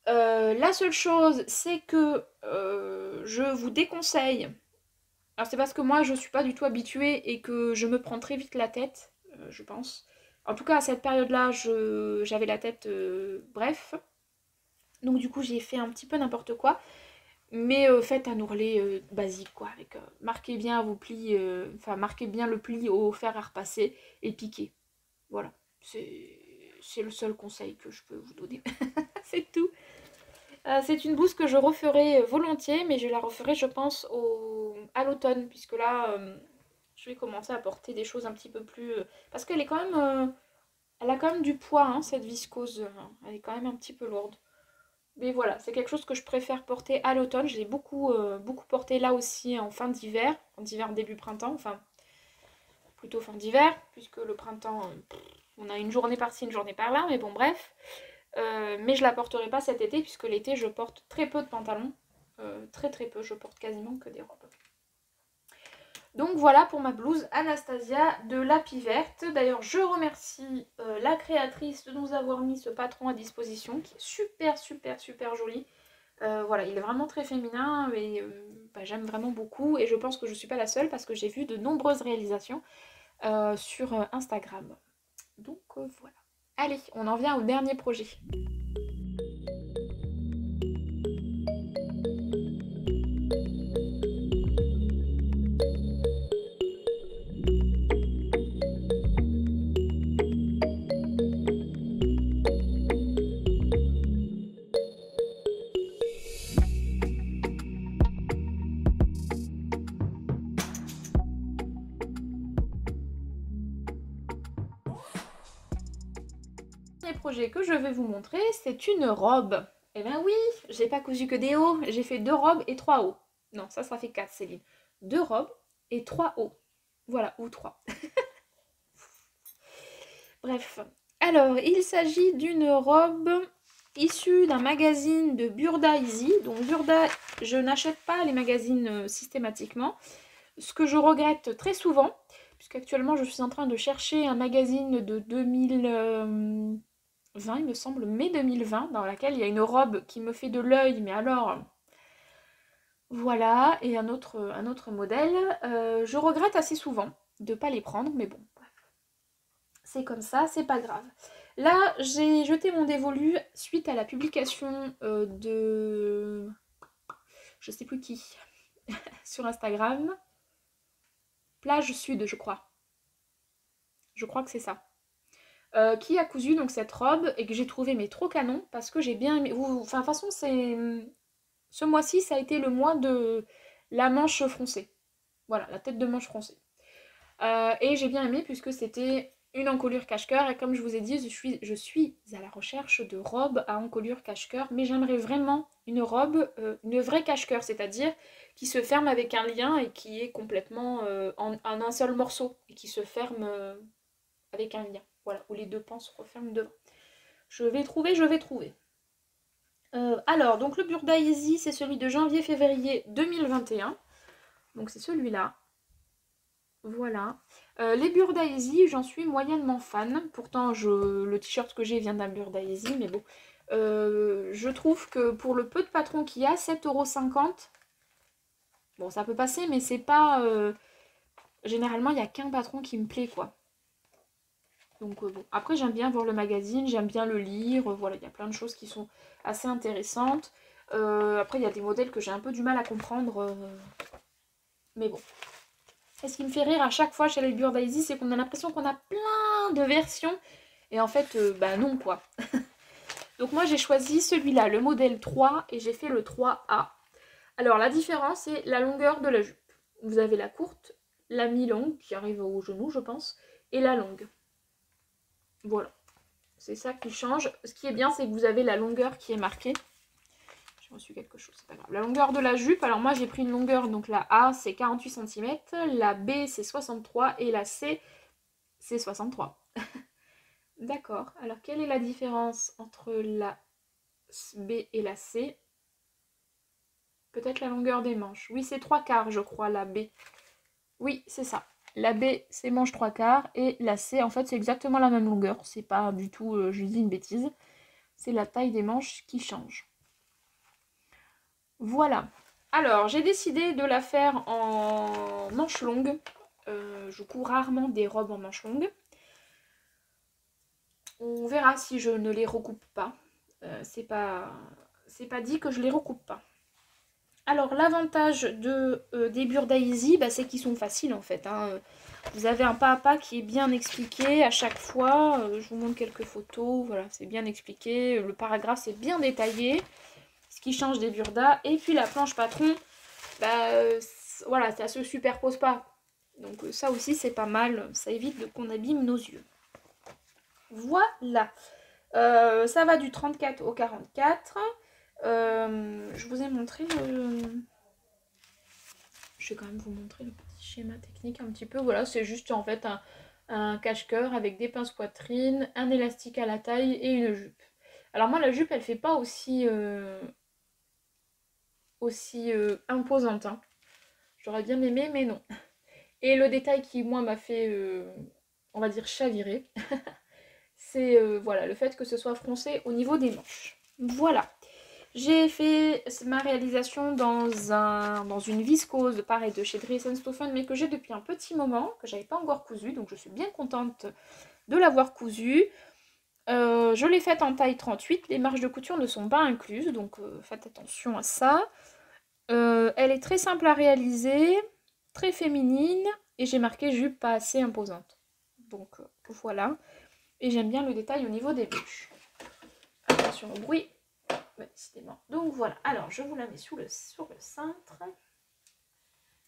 La seule chose, c'est que je vous déconseille. Alors c'est parce que moi je suis pas du tout habituée et que je me prends très vite la tête, je pense. En tout cas à cette période-là, j'avais la tête bref. Donc du coup j'ai fait un petit peu n'importe quoi. Mais faites un ourlet basique quoi. Avec, marquez bien vos plis, enfin marquez bien le pli au fer à repasser et piquez. Voilà. C'est le seul conseil que je peux vous donner. C'est tout. C'est une blouse que je referai volontiers, mais je la referai, je pense, à l'automne, puisque là, je vais commencer à porter des choses un petit peu plus... parce qu'elle est quand même... elle a quand même du poids, hein, cette viscose. Elle est quand même un petit peu lourde. Mais voilà, c'est quelque chose que je préfère porter à l'automne. Je l'ai beaucoup, beaucoup porté là aussi en fin d'hiver. En hiver, début printemps. Enfin, plutôt fin d'hiver, puisque le printemps, on a une journée par-ci, une journée par-là. Mais bon, bref. Mais je la porterai pas cet été puisque l'été je porte très peu de pantalons. Très très peu, je porte quasiment que des robes. Donc voilà pour ma blouse Anastasia de Lapis Verte. D'ailleurs je remercie la créatrice de nous avoir mis ce patron à disposition qui est super super super joli. Voilà, il est vraiment très féminin et j'aime vraiment beaucoup et je pense que je suis pas la seule parce que j'ai vu de nombreuses réalisations sur Instagram. Donc voilà. Allez, on en vient au dernier projet. Projet que je vais vous montrer, c'est une robe. Eh ben oui, j'ai pas cousu que des hauts, j'ai fait 2 robes et 3 hauts. Non, ça fait 4, Céline. 2 robes et 3 hauts. Voilà, ou 3. Bref. Alors, il s'agit d'une robe issue d'un magazine de Burda Easy. Donc Burda, je n'achète pas les magazines systématiquement. Ce que je regrette très souvent, puisqu'actuellement je suis en train de chercher un magazine de 2020, il me semble, mai 2020, dans laquelle il y a une robe qui me fait de l'œil, mais alors... Voilà, et un autre modèle. Je regrette assez souvent de ne pas les prendre, mais bon, bref. C'est comme ça, c'est pas grave. Là, j'ai jeté mon dévolu suite à la publication de... je sais plus qui, sur Instagram. Plage Sud, je crois. Je crois que c'est ça. Qui a cousu donc cette robe et que j'ai trouvé mais trop canon parce que j'ai bien aimé. Enfin, de toute façon, ce mois-ci, ça a été le mois de la manche froncée. Voilà, la tête de manche froncée. Et j'ai bien aimé puisque c'était une encolure cache-cœur. Et comme je vous ai dit, je suis à la recherche de robes à encolure cache-cœur. Mais j'aimerais vraiment une robe, une vraie cache-cœur, c'est-à-dire qui se ferme avec un lien et qui est complètement en un seul morceau. Et qui se ferme avec un lien. Voilà, où les deux pans se referment devant. Je vais trouver. Alors, donc le Burda Easy, c'est celui de janvier-février 2021. Donc c'est celui-là. Voilà. Les Burda Easy, j'en suis moyennement fan. Pourtant, le t-shirt que j'ai vient d'un Burda Easy, mais bon. Je trouve que pour le peu de patrons qu'il y a, 7,50 €, bon, ça peut passer, mais c'est pas... généralement, il n'y a qu'un patron qui me plaît, quoi. Donc bon, après j'aime bien voir le magazine, j'aime bien le lire, voilà, il y a plein de choses qui sont assez intéressantes. Après il y a des modèles que j'ai un peu du mal à comprendre, mais bon. Et ce qui me fait rire à chaque fois chez les Burda Easy, c'est qu'on a l'impression qu'on a plein de versions, et en fait, bah non quoi. Donc moi j'ai choisi celui-là, le modèle 3, et j'ai fait le 3A. Alors la différence, c'est la longueur de la jupe. Vous avez la courte, la mi-longue, qui arrive au genou je pense, et la longue. Voilà, c'est ça qui change. Ce qui est bien, c'est que vous avez la longueur qui est marquée. J'ai reçu quelque chose, c'est pas grave. La longueur de la jupe, alors moi j'ai pris une longueur, donc la A c'est 48 cm, la B c'est 63 et la C c'est 63. D'accord. Alors, quelle est la différence entre la B et la C? Peut-être la longueur des manches. Oui, c'est 3/4, je crois, la B. Oui, c'est ça. La B, c'est manche 3/4. Et la C, en fait, c'est exactement la même longueur. C'est pas du tout, je dis une bêtise. C'est la taille des manches qui change. Voilà. Alors, j'ai décidé de la faire en manches longues. Je couds rarement des robes en manches longues. On verra si je ne les recoupe pas. C'est pas dit que je les recoupe pas. Alors, l'avantage des Burda Easy, c'est qu'ils sont faciles en fait. Hein. Vous avez un pas à pas qui est bien expliqué à chaque fois. Je vous montre quelques photos. Voilà, c'est bien expliqué. Le paragraphe, c'est bien détaillé. Ce qui change des Burda. Et puis, la planche patron, voilà, ça se superpose pas. Donc, ça aussi, c'est pas mal. Ça évite qu'on abîme nos yeux. Voilà. Ça va du 34 au 44. Je vous ai montré je vais quand même vous montrer le petit schéma technique un petit peu. Voilà, c'est juste en fait un cache-cœur avec des pinces poitrine, un élastique à la taille et une jupe. Alors moi, la jupe, elle fait pas aussi imposante. Hein. J'aurais bien aimé, mais non. Et le détail qui, moi, m'a fait, on va dire, chavirer, c'est voilà, le fait que ce soit froncé au niveau des manches. Voilà. J'ai fait ma réalisation dans une viscose, pareil, de chez Dries & Stephen, mais que j'ai depuis un petit moment, que j'avais pas encore cousu, donc je suis bien contente de l'avoir cousue. Je l'ai faite en taille 38, les marges de couture ne sont pas incluses, donc faites attention à ça. Elle est très simple à réaliser, très féminine, et j'ai marqué jupe pas assez imposante. Donc voilà, et j'aime bien le détail au niveau des bûches. Attention au bruit. Ouais, décidément. Donc voilà, alors je vous la mets sur le cintre.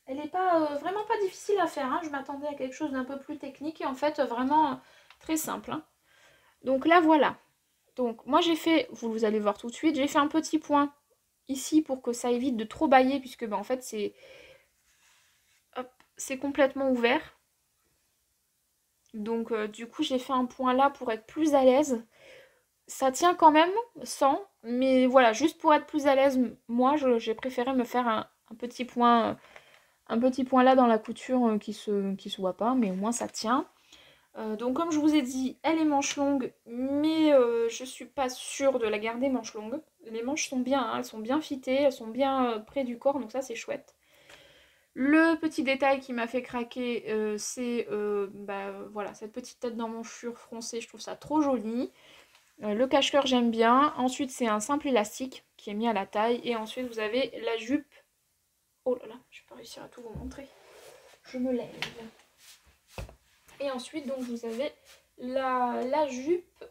Elle n'est pas vraiment pas difficile à faire, hein. Je m'attendais à quelque chose d'un peu plus technique et en fait vraiment très simple. Hein. Donc là voilà. Donc moi j'ai fait, vous allez voir tout de suite, j'ai fait un petit point ici pour que ça évite de trop bailler puisque en fait c'est complètement ouvert. Donc du coup j'ai fait un point là pour être plus à l'aise. Ça tient quand même sans, mais voilà, juste pour être plus à l'aise, moi j'ai préféré me faire un petit point là dans la couture qui se voit pas, mais au moins ça tient. Donc comme je vous ai dit, elle est manche longue, mais je suis pas sûre de la garder manche longue. Les manches sont bien, hein, elles sont bien fitées, elles sont bien près du corps, donc ça c'est chouette. Le petit détail qui m'a fait craquer, c'est voilà, cette petite tête d'emmanchure froncée, je trouve ça trop joli. Le cache-cœur j'aime bien. Ensuite c'est un simple élastique qui est mis à la taille. Et ensuite vous avez la jupe. Oh là là, je vais pas réussir à tout vous montrer. Je me lève. Et ensuite donc vous avez la jupe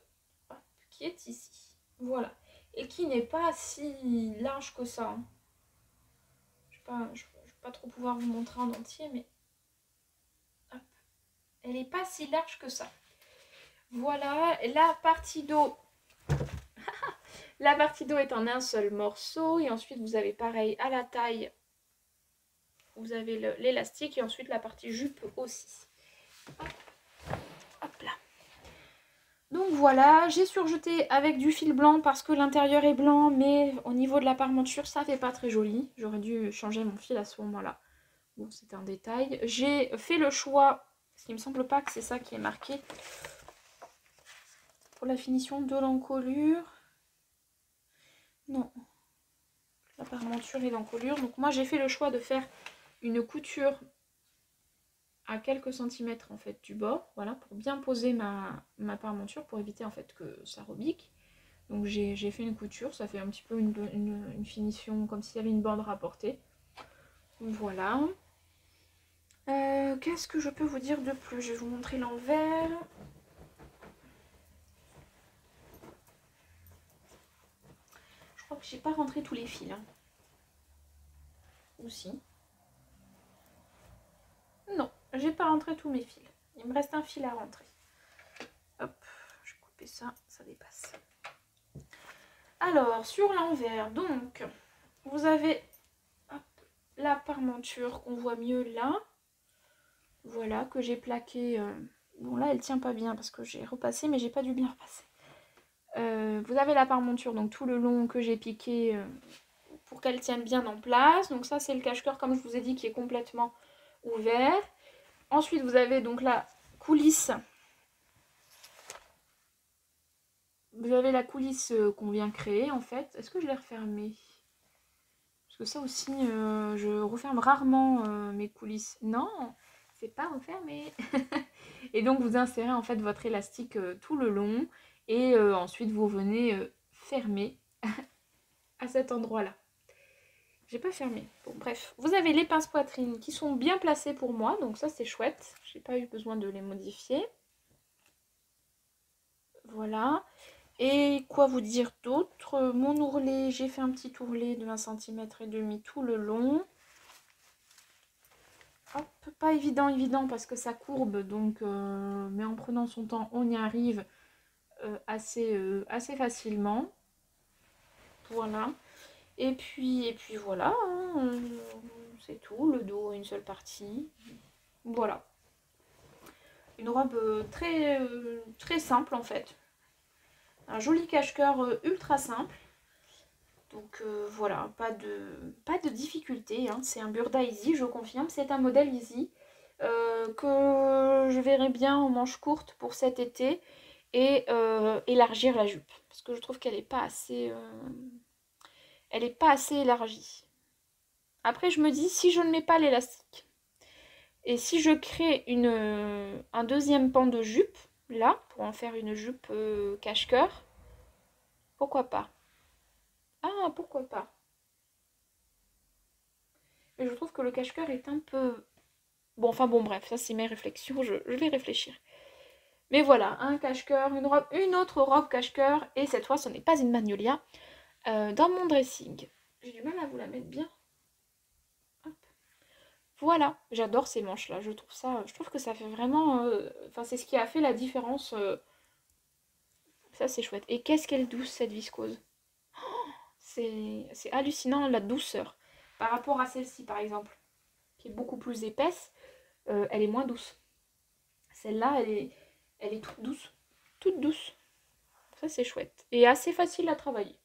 qui est ici. Voilà. Et qui n'est pas si large que ça. Hein. Je ne vais pas trop pouvoir vous montrer en entier, mais hop. Elle n'est pas si large que ça. Voilà, la partie dos. La partie dos est en un seul morceau. Et ensuite, vous avez pareil à la taille. Vous avez l'élastique et ensuite la partie jupe aussi. Hop, hop là. Donc voilà, j'ai surjeté avec du fil blanc parce que l'intérieur est blanc. Mais au niveau de la parmenture, ça fait pas très joli. J'aurais dû changer mon fil à ce moment-là. Bon, c'est un détail. J'ai fait le choix, parce qu'il me semble pas que c'est ça qui est marqué. Pour la finition de l'encolure. Non. La parmenture et l'encolure. Donc moi j'ai fait le choix de faire une couture à quelques centimètres en fait du bord. Voilà, pour bien poser ma parmenture, pour éviter en fait que ça rebique. Donc j'ai fait une couture, ça fait un petit peu une finition comme s'il y avait une bande rapportée. Voilà. Qu'est-ce que je peux vous dire de plus? Je vais vous montrer l'envers. Je crois que j'ai pas rentré tous les fils. Hein. Ou si. Non, j'ai pas rentré tous mes fils. Il me reste un fil à rentrer. Hop, je vais couper ça, ça dépasse. Alors, sur l'envers, donc, vous avez hop, la parmenture qu'on voit mieux là. Voilà, que j'ai plaqué Bon là elle tient pas bien parce que j'ai repassé mais j'ai pas dû bien repasser. Vous avez la parmonture donc tout le long que j'ai piqué pour qu'elle tienne bien en place. Donc ça c'est le cache-cœur comme je vous ai dit qui est complètement ouvert. Ensuite vous avez donc la coulisse. Vous avez la coulisse qu'on vient créer en fait. Est-ce que je l'ai refermée? Parce que ça aussi je referme rarement mes coulisses. Non, c'est pas refermé. Et donc vous insérez en fait votre élastique tout le long et ensuite vous venez fermer à cet endroit là. J'ai pas fermé. Bon bref, vous avez les pinces poitrine qui sont bien placées pour moi, donc ça c'est chouette. J'ai pas eu besoin de les modifier. Voilà. Et quoi vous dire d'autre? Mon ourlet, j'ai fait un petit ourlet de 1,5 cm tout le long. Hop, pas évident parce que ça courbe, donc mais en prenant son temps on y arrive assez facilement. Voilà. Et puis voilà, hein, c'est tout, le dos, une seule partie. Voilà. Une robe très simple en fait. Un joli cache-cœur ultra simple. Donc voilà, pas de difficulté, hein. C'est un Burda Easy, je confirme. C'est un modèle Easy que je verrai bien en manches courtes pour cet été et élargir la jupe. Parce que je trouve qu'elle n'est pas assez... elle n'est pas assez élargie. Après, je me dis, si je ne mets pas l'élastique, et si je crée un deuxième pan de jupe, là, pour en faire une jupe cache-cœur, pourquoi pas? Ah, pourquoi pas? Mais je trouve que le cache-cœur est un peu... Bon, enfin bon, bref, ça c'est mes réflexions, je vais réfléchir. Mais voilà, un cache-cœur, une autre robe cache-cœur, et cette fois, ce n'est pas une magnolia, dans mon dressing. J'ai du mal à vous la mettre bien. Hop. Voilà, j'adore ces manches-là, je trouve que ça fait vraiment... Enfin, c'est ce qui a fait la différence. Ça, c'est chouette. Et qu'est-ce qu'elle est douce, cette viscose. C'est hallucinant, la douceur. Par rapport à celle-ci, par exemple, qui est beaucoup plus épaisse, elle est moins douce. Celle-là, elle est toute douce. Toute douce. Ça, c'est chouette. Et assez facile à travailler.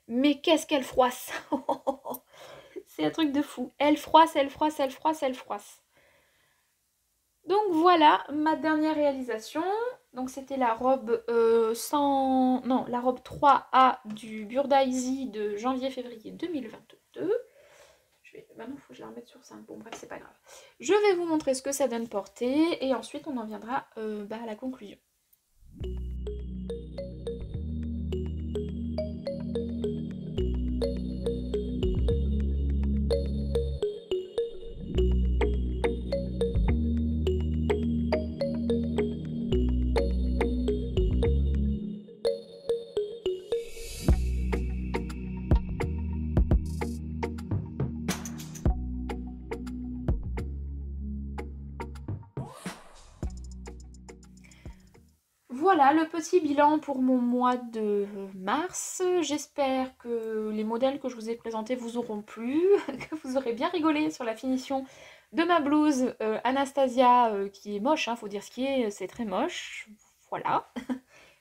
Mais qu'est-ce qu'elle froisse. C'est un truc de fou. Elle froisse, elle froisse, elle froisse, elle froisse. Donc voilà ma dernière réalisation. Donc c'était la robe la robe 3A du Burda Easy de janvier-février 2022. Maintenant il faut que je la remette sur 5. Bon bref, c'est pas grave. Je vais vous montrer ce que ça donne portée et ensuite on en viendra à la conclusion. Voilà le petit bilan pour mon mois de mars. J'espère que les modèles que je vous ai présentés vous auront plu, que vous aurez bien rigolé sur la finition de ma blouse Anastasia qui est moche, hein, faut dire ce qui est, c'est très moche. Voilà.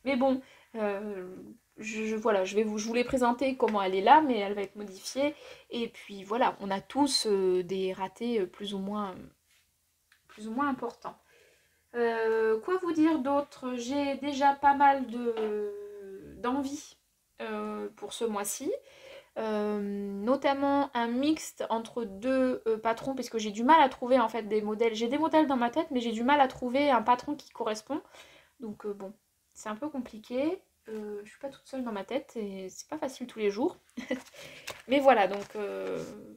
Mais bon, voilà, je vous l'ai présenté comment elle est là, mais elle va être modifiée. Et puis voilà, on a tous des ratés plus ou moins importants. Quoi vous dire d'autre? J'ai déjà pas mal d'envie pour ce mois-ci. Notamment un mixte entre deux patrons, puisque j'ai du mal à trouver en fait des modèles. J'ai des modèles dans ma tête, mais j'ai du mal à trouver un patron qui correspond. Donc bon, c'est un peu compliqué. Je suis pas toute seule dans ma tête et c'est pas facile tous les jours. Mais voilà, donc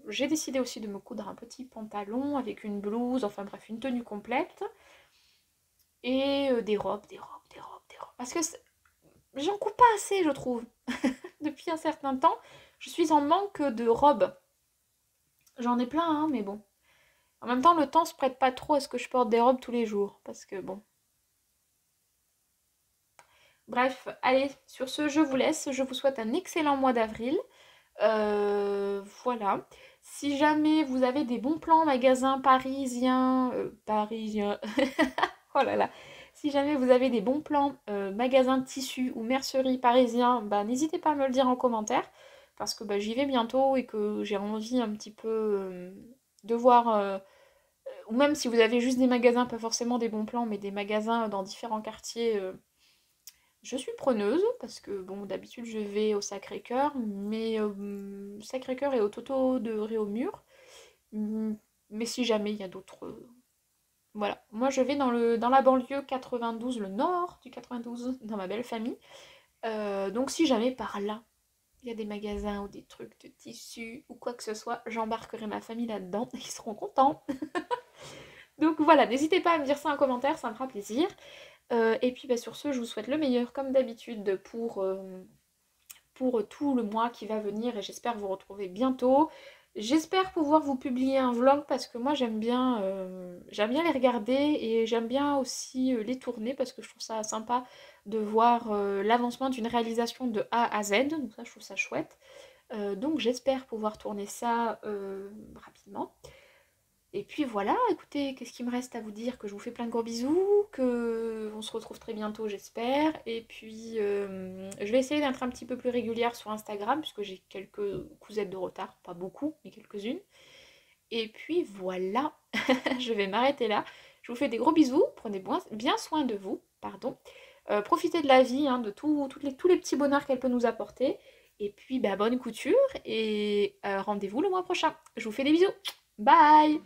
j'ai décidé aussi de me coudre un petit pantalon avec une blouse, enfin bref, une tenue complète. Et des robes. Parce que j'en coupe pas assez, je trouve. Depuis un certain temps, je suis en manque de robes. J'en ai plein, hein, mais bon. En même temps, le temps se prête pas trop à ce que je porte des robes tous les jours. Parce que bon. Bref, allez, sur ce, je vous laisse. Je vous souhaite un excellent mois d'avril. Voilà. Si jamais vous avez des bons plans magasins parisiens... oh là là. Si jamais vous avez des bons plans magasins de tissus ou mercerie parisien, bah, n'hésitez pas à me le dire en commentaire. Parce que bah, j'y vais bientôt et que j'ai envie un petit peu de voir... ou même si vous avez juste des magasins, pas forcément des bons plans, mais des magasins dans différents quartiers, je suis preneuse. Parce que bon, d'habitude je vais au Sacré-Cœur, mais Sacré-Cœur et au Toto de Réaumur. Mais si jamais il y a d'autres... voilà, moi je vais dans la banlieue 92, le nord du 92, dans ma belle famille. Donc si jamais par là, il y a des magasins ou des trucs de tissus ou quoi que ce soit, j'embarquerai ma famille là-dedans, ils seront contents. Donc voilà, n'hésitez pas à me dire ça en commentaire, ça me fera plaisir. Et puis bah, sur ce, je vous souhaite le meilleur comme d'habitude pour tout le mois qui va venir et j'espère vous retrouver bientôt. J'espère pouvoir vous publier un vlog parce que moi j'aime bien les regarder et j'aime bien aussi les tourner parce que je trouve ça sympa de voir l'avancement d'une réalisation de A à Z, donc ça je trouve ça chouette. Donc j'espère pouvoir tourner ça rapidement. Et puis voilà, écoutez, qu'est-ce qu'il me reste à vous dire? Que je vous fais plein de gros bisous, que on se retrouve très bientôt, j'espère. Et puis, je vais essayer d'être un petit peu plus régulière sur Instagram, puisque j'ai quelques cousettes de retard, pas beaucoup, mais quelques-unes. Et puis voilà, je vais m'arrêter là. Je vous fais des gros bisous, prenez bien soin de vous, pardon. Profitez de la vie, hein, de tous les petits bonheurs qu'elle peut nous apporter. Et puis, bah, bonne couture et rendez-vous le mois prochain. Je vous fais des bisous. Bye!